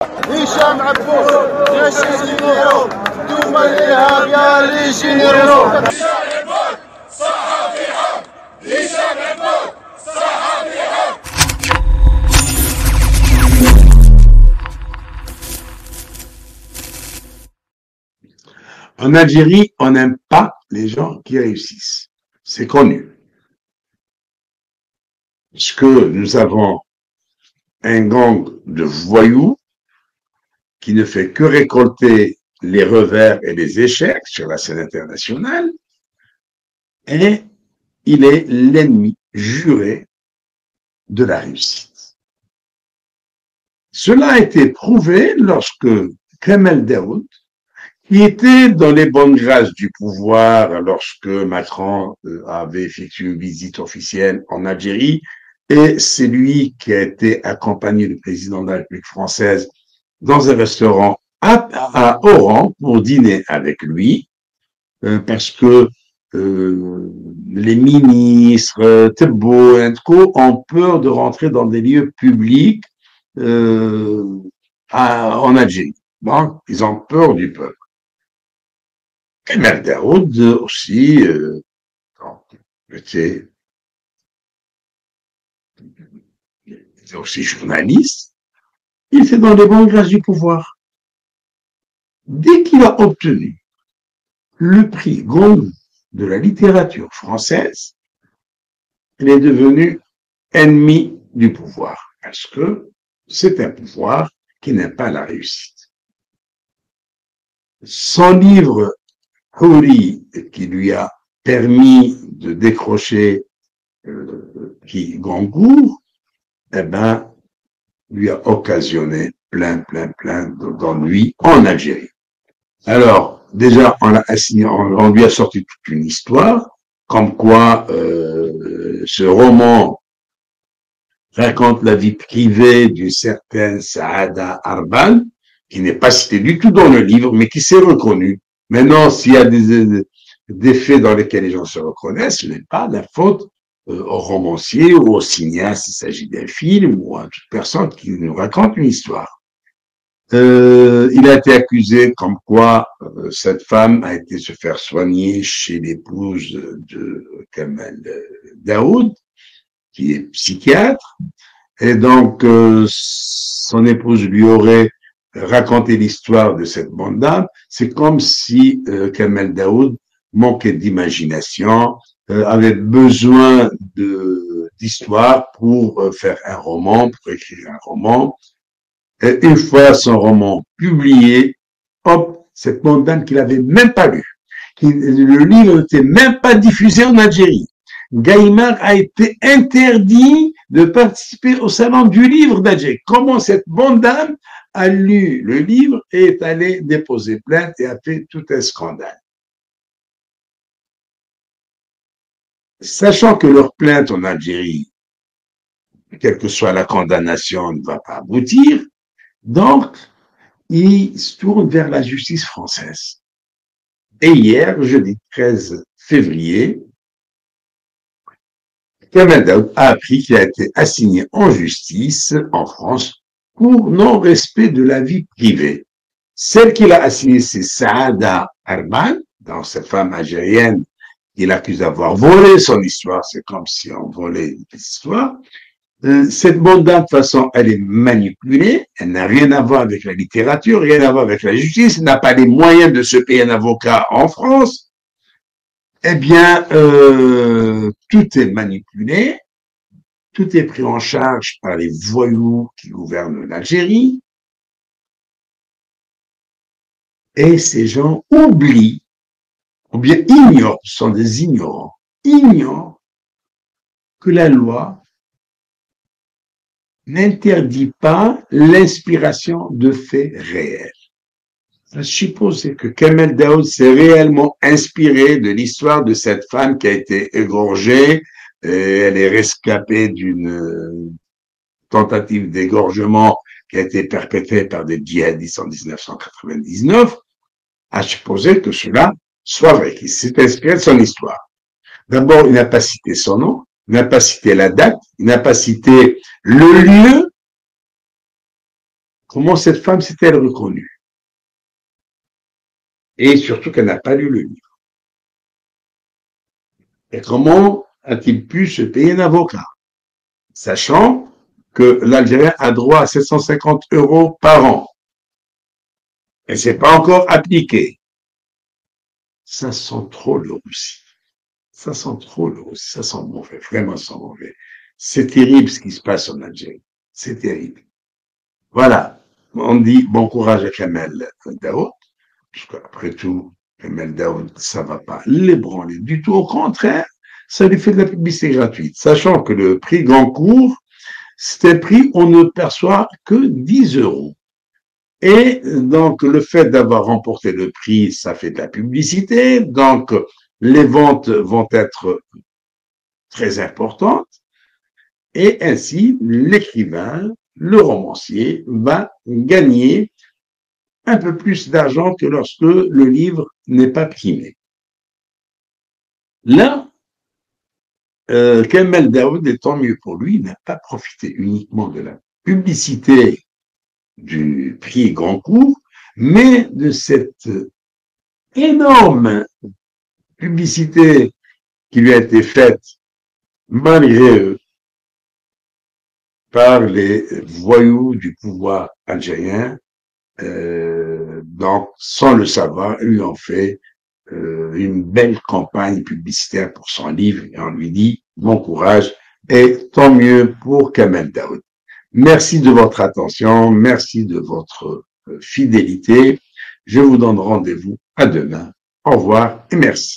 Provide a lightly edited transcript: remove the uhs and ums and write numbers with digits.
هشام عبود جيش الجنيرو دوما الارهاب يا ليجيرو هشام عبود صحفي حق هشام عبود صحفي حق. En Algérie, on n'aime pas les gens qui réussissent. C'est connu. Parce que nous avons un gang de voyous qui ne fait que récolter les revers et les échecs sur la scène internationale, et il est l'ennemi juré de la réussite. Cela a été prouvé lorsque Kamel Daoud, qui était dans les bonnes grâces du pouvoir lorsque Macron avait effectué une visite officielle en Algérie, et c'est lui qui a été accompagné du président de la République française dans un restaurant à Oran pour dîner avec lui, parce que les ministres, Tebbo et co ont peur de rentrer dans des lieux publics en Algérie. Donc, ils ont peur du peuple. Kamel Daoud aussi, était aussi journaliste, il était dans les bonnes grâces du pouvoir. Dès qu'il a obtenu le prix Goncourt de la littérature française, il est devenu ennemi du pouvoir, parce que c'est un pouvoir qui n'aime pas la réussite. Son livre Houri, qui lui a permis de décrocher prix Goncourt, eh ben, lui a occasionné plein d'ennuis en Algérie. Alors, déjà, on lui a sorti toute une histoire, comme quoi ce roman raconte la vie privée d'une certaine Saada Arban, qui n'est pas citée du tout dans le livre, mais qui s'est reconnue. Maintenant, s'il y a des faits dans lesquels les gens se reconnaissent, ce n'est pas la faute au romancier ou au cinéaste, il s'agit d'un film ou à toute personne qui nous raconte une histoire. Il a été accusé comme quoi cette femme a été se faire soigner chez l'épouse de Kamel Daoud, qui est psychiatre, et donc son épouse lui aurait raconté l'histoire de cette bonne dame. C'est comme si Kamel Daoud manquait d'imagination, avait besoin d'histoire pour faire un roman, pour écrire un roman. Et une fois son roman publié, hop, cette bonne dame qu'il n'avait même pas lu, le livre n'était même pas diffusé en Algérie. Gaïmar a été interdit de participer au salon du livre d'Algérie. Comment cette bonne dame a lu le livre et est allée déposer plainte et a fait tout un scandale. Sachant que leur plainte en Algérie, quelle que soit la condamnation, ne va pas aboutir, donc ils se tournent vers la justice française. Et hier, jeudi 13 février, Kamel Daoud a appris qu'il a été assigné en justice en France pour non-respect de la vie privée. Celle qu'il a assignée, c'est Saada Arban, dans cette femme algérienne qu'il accuse d'avoir volé son histoire. C'est comme si on volait une histoire. Cette bonne dame, de toute façon, elle est manipulée, elle n'a rien à voir avec la littérature, rien à voir avec la justice, elle n'a pas les moyens de se payer un avocat en France. Eh bien, tout est manipulé, tout est pris en charge par les voyous qui gouvernent l'Algérie, et ces gens oublient, ou bien ignorent, sont des ignorants, ignorent que la loi n'interdit pas l'inspiration de faits réels. Je suppose que Kamel Daoud s'est réellement inspiré de l'histoire de cette femme qui a été égorgée. Elle est rescapée d'une tentative d'égorgement qui a été perpétrée par des djihadistes en 1999, à supposer que cela soit vrai, qu'il s'est inspiré de son histoire. D'abord, il n'a pas cité son nom, il n'a pas cité la date, il n'a pas cité le lieu comment cette femme s'est-elle reconnue? Et surtout qu'elle n'a pas lu le livre. Et comment a-t-il pu se payer un avocat, sachant que l'Algérien a droit à 750 € par an. Et c'est pas encore appliqué. Ça sent trop le roussi. Ça sent trop le roussi. Ça sent mauvais. Vraiment, ça sent mauvais. C'est terrible ce qui se passe en Algérie. C'est terrible. Voilà. On dit bon courage à Kamel Daoud. Parce qu'après tout, Kamel Daoud, ça va pas l'ébranler du tout. Au contraire, ça lui fait de la publicité gratuite. Sachant que le prix Goncourt, c'est un prix, on ne perçoit que 10 €. Et donc, le fait d'avoir remporté le prix, ça fait de la publicité. Donc, les ventes vont être très importantes. Et ainsi, l'écrivain, le romancier, va gagner un peu plus d'argent que lorsque le livre n'est pas primé. Là, Kamel Daoud, et tant mieux pour lui, n'a pas profité uniquement de la publicité du prix Goncourt, mais de cette énorme publicité qui lui a été faite, malgré eux, par les voyous du pouvoir algérien, donc, sans le savoir, lui ont fait une belle campagne publicitaire pour son livre et on lui dit bon courage et tant mieux pour Kamel Daoud. Merci de votre attention, merci de votre fidélité. Je vous donne rendez-vous à demain. Au revoir et merci.